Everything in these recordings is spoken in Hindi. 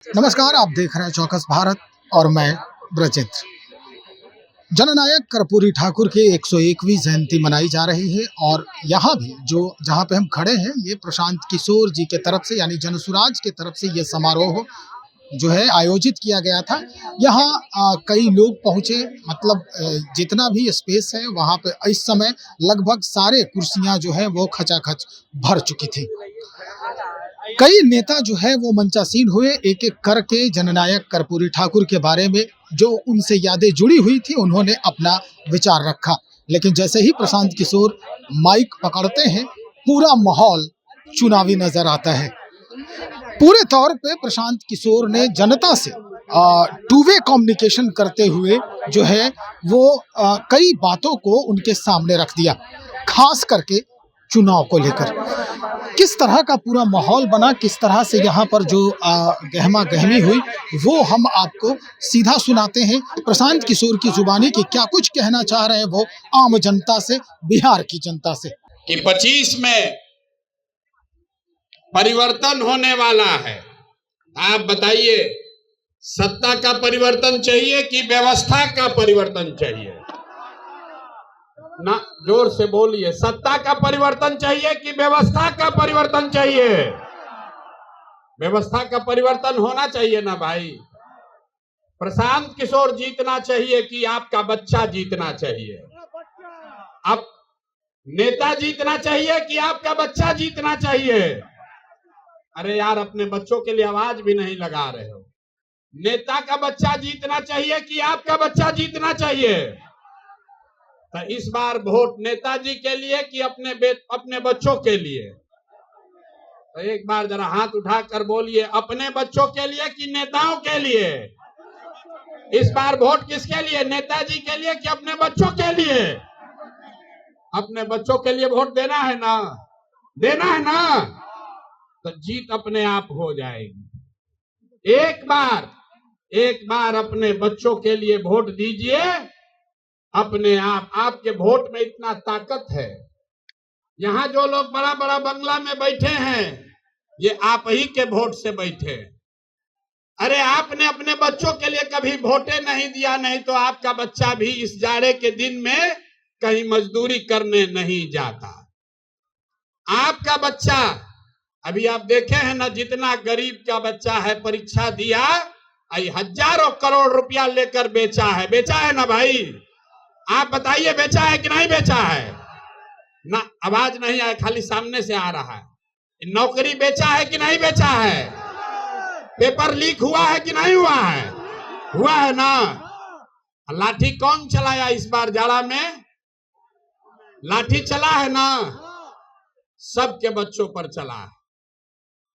नमस्कार, आप देख रहे हैं चौकस भारत और मैं ब्रजेंद्र। जननायक कर्पूरी ठाकुर की 101वीं जयंती मनाई जा रही है और यहाँ भी जो जहाँ पे हम खड़े हैं ये प्रशांत किशोर जी के तरफ से यानी जनसुराज के तरफ से ये समारोह जो है आयोजित किया गया था। यहाँ कई लोग पहुँचे, मतलब जितना भी स्पेस है वहाँ पे इस समय लगभग सारे कुर्सियाँ जो है वो खचाखच भर चुकी थी। कई नेता जो है वो मंचासीन हुए, एक एक करके जननायक कर्पूरी ठाकुर के बारे में जो उनसे यादें जुड़ी हुई थी उन्होंने अपना विचार रखा। लेकिन जैसे ही प्रशांत किशोर माइक पकड़ते हैं पूरा माहौल चुनावी नजर आता है। पूरे तौर पे प्रशांत किशोर ने जनता से टू वे कम्युनिकेशन करते हुए जो है वो कई बातों को उनके सामने रख दिया, खास करके चुनाव को लेकर। किस तरह का पूरा माहौल बना, किस तरह से यहाँ पर जो गहमा गहमी हुई वो हम आपको सीधा सुनाते हैं। प्रशांत किशोर की जुबानी की क्या कुछ कहना चाह रहे हैं वो आम जनता से, बिहार की जनता से। कि 25 में परिवर्तन होने वाला है। आप बताइए, सत्ता का परिवर्तन चाहिए कि व्यवस्था का परिवर्तन चाहिए? ना, जोर से बोलिए। सत्ता का परिवर्तन चाहिए कि व्यवस्था का परिवर्तन चाहिए? व्यवस्था का परिवर्तन होना चाहिए ना भाई। प्रशांत किशोर जीतना चाहिए कि आपका बच्चा जीतना चाहिए? अब नेता जीतना चाहिए कि आपका बच्चा जीतना चाहिए? अरे यार, अपने बच्चों के लिए आवाज भी नहीं लगा रहे हो। नेता का बच्चा जीतना चाहिए कि आपका बच्चा जीतना चाहिए? तो इस बार वोट नेताजी के लिए कि अपने बच्चों के लिए? तो एक बार जरा हाथ उठाकर बोलिए, अपने बच्चों के लिए कि नेताओं के लिए? इस बार वोट किसके लिए, नेताजी के लिए कि अपने बच्चों के लिए? अपने बच्चों के लिए वोट देना है ना, देना है ना, तो जीत अपने आप हो जाएगी। एक बार अपने बच्चों के लिए वोट दीजिए, अपने आप। आपके वोट में इतना ताकत है। यहां जो लोग बड़ा बड़ा बंगला में बैठे हैं ये आप ही के वोट से बैठे। अरे आपने अपने बच्चों के लिए कभी वोटे नहीं दिया, नहीं तो आपका बच्चा भी इस जाड़े के दिन में कहीं मजदूरी करने नहीं जाता। आपका बच्चा, अभी आप देखे हैं ना, जितना गरीब का बच्चा है परीक्षा दिया, हजारों करोड़ रुपया लेकर बेचा है ना भाई? आप बताइए, बेचा है कि नहीं बेचा है? ना, आवाज नहीं आए, खाली सामने से आ रहा है। नौकरी बेचा है कि नहीं बेचा है? पेपर लीक हुआ है कि नहीं हुआ है? हुआ है ना। लाठी कौन चलाया इस बार जाड़ा में? लाठी चला है ना, सबके बच्चों पर चला है।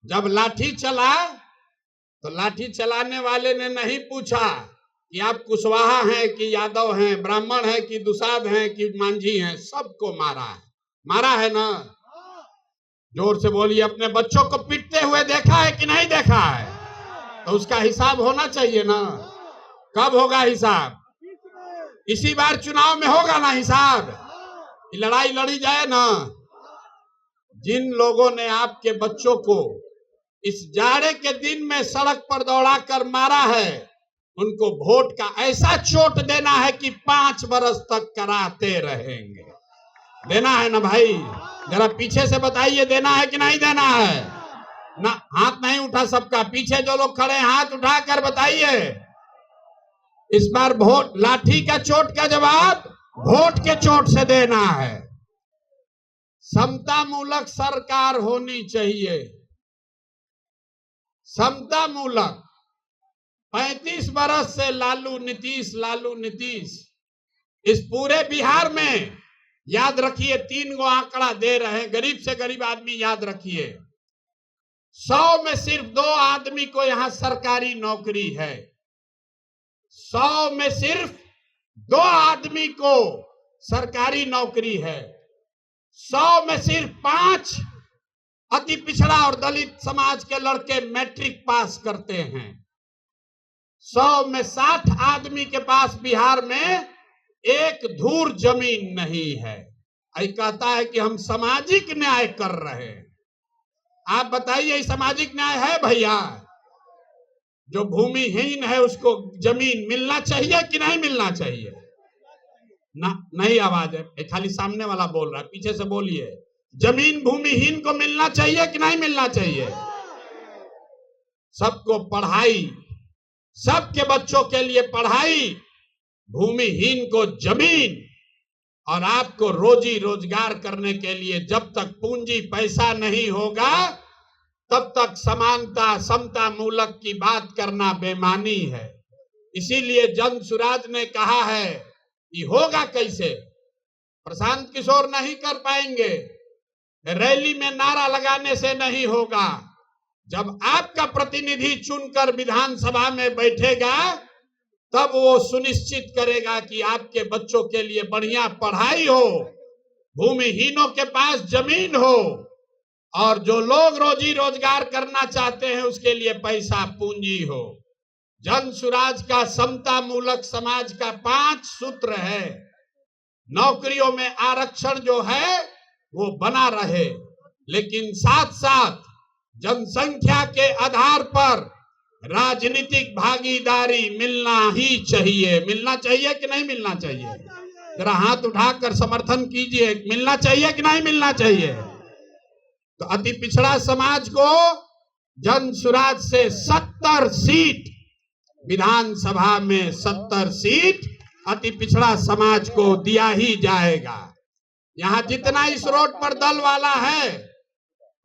जब लाठी चला तो लाठी चलाने वाले ने नहीं पूछा कि आप कुशवाहा हैं कि यादव हैं, ब्राह्मण हैं कि दुसाध हैं कि मांझी हैं, सबको मारा है ना। जोर से बोलिए, अपने बच्चों को पीटते हुए देखा है कि नहीं देखा है? तो उसका हिसाब होना चाहिए ना। कब होगा हिसाब? इसी बार चुनाव में होगा ना हिसाब। लड़ाई लड़ी जाए ना। जिन लोगों ने आपके बच्चों को इस जाड़े के दिन में सड़क पर दौड़ाकर मारा है, उनको वोट का ऐसा चोट देना है कि 5 बरस तक कराते रहेंगे। देना है ना भाई? जरा पीछे से बताइए, देना है कि नहीं देना है? ना, हाथ नहीं उठा सबका। पीछे जो लोग खड़े हैं हाथ उठाकर बताइए। इस बार वोट, लाठी का चोट का जवाब वोट के चोट से देना है। समता मूलक सरकार होनी चाहिए, समता मूलक। 35 बरस से लालू नीतीश इस पूरे बिहार में, याद रखिए 3 गो आंकड़ा दे रहे हैं, गरीब से गरीब आदमी याद रखिए। 100 में सिर्फ 2 आदमी को यहां सरकारी नौकरी है। 100 में सिर्फ 2 आदमी को सरकारी नौकरी है। 100 में सिर्फ 5 अति पिछड़ा और दलित समाज के लड़के मैट्रिक पास करते हैं। 100 में 60 आदमी के पास बिहार में एक धूर जमीन नहीं है। ऐ कहता है कि हम सामाजिक न्याय कर रहे हैं। आप बताइए, सामाजिक न्याय है भैया? जो भूमिहीन है उसको जमीन मिलना चाहिए कि नहीं मिलना चाहिए? ना, नहीं आवाज है, खाली सामने वाला बोल रहा है, पीछे से बोलिए। जमीन भूमिहीन को मिलना चाहिए कि नहीं मिलना चाहिए? सबको पढ़ाई, सबके बच्चों के लिए पढ़ाई, भूमिहीन को जमीन, और आपको रोजी रोजगार करने के लिए जब तक पूंजी पैसा नहीं होगा तब तक समानता समता मूलक की बात करना बेमानी है। इसीलिए जन सुराज ने कहा है कि होगा कैसे? प्रशांत किशोर नहीं कर पाएंगे, रैली में नारा लगाने से नहीं होगा। जब आपका प्रतिनिधि चुनकर विधानसभा में बैठेगा तब वो सुनिश्चित करेगा कि आपके बच्चों के लिए बढ़िया पढ़ाई हो, भूमिहीनों के पास जमीन हो, और जो लोग रोजी रोजगार करना चाहते हैं उसके लिए पैसा पूंजी हो। जन सुराज का समता मूलक समाज का 5 सूत्र है। नौकरियों में आरक्षण जो है वो बना रहे, लेकिन साथ साथ जनसंख्या के आधार पर राजनीतिक भागीदारी मिलना ही चाहिए। मिलना चाहिए कि नहीं मिलना चाहिए? जरा हाथ उठाकर समर्थन कीजिए, मिलना चाहिए कि नहीं मिलना चाहिए? तो अति पिछड़ा समाज को जन सुराज से 70 सीट, विधानसभा में 70 सीट अति पिछड़ा समाज को दिया ही जाएगा। यहाँ जितना इस रोड पर दल वाला है,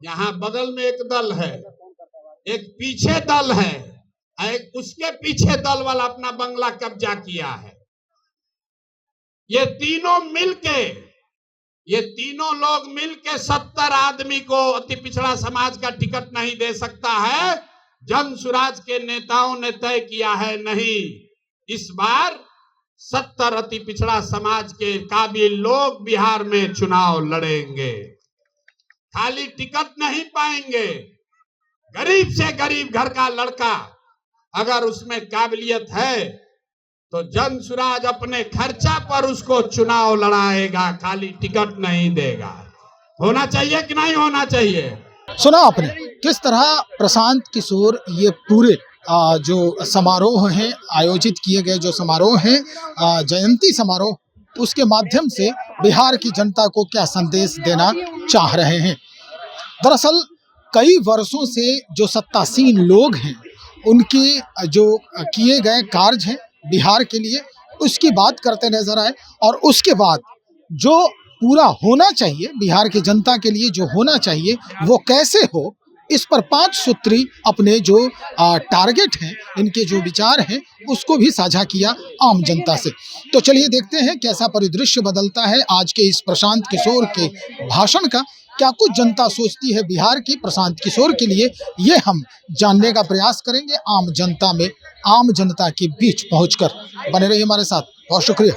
यहाँ बगल में एक दल है, एक पीछे दल है, एक उसके पीछे दल वाला अपना बंगला कब्जा किया है। ये तीनों लोग मिलके 70 आदमी को अति पिछड़ा समाज का टिकट नहीं दे सकता है। जन सुराज के नेताओं ने तय किया है, नहीं, इस बार 70 अति पिछड़ा समाज के काबिल लोग बिहार में चुनाव लड़ेंगे। खाली टिकट नहीं पाएंगे। गरीब से गरीब घर का लड़का अगर उसमें काबिलियत है तो जन सुराज अपने खर्चा पर उसको चुनाव लड़ाएगा, खाली टिकट नहीं देगा। होना चाहिए कि नहीं होना चाहिए? सुना आपने किस तरह प्रशांत किशोर ये पूरे जो समारोह हैं, आयोजित किए गए जो समारोह हैं, जयंती समारोह, उसके माध्यम से बिहार की जनता को क्या संदेश देना चाह रहे हैं। दरअसल कई वर्षों से जो सत्तासीन लोग हैं उनके जो किए गए कार्य हैं बिहार के लिए, उसकी बात करते नजर आए, और उसके बाद जो पूरा होना चाहिए बिहार की जनता के लिए, जो होना चाहिए वो कैसे हो, इस पर 5 सूत्री अपने जो टारगेट हैं, इनके जो विचार हैं, उसको भी साझा किया आम जनता से। तो चलिए देखते हैं कैसा परिदृश्य बदलता है आज के इस प्रशांत किशोर के भाषण का। क्या कुछ जनता सोचती है बिहार की प्रशांत किशोर के लिए, ये हम जानने का प्रयास करेंगे आम जनता में, आम जनता के बीच पहुंचकर। बने रहिए हमारे साथ, बहुत शुक्रिया।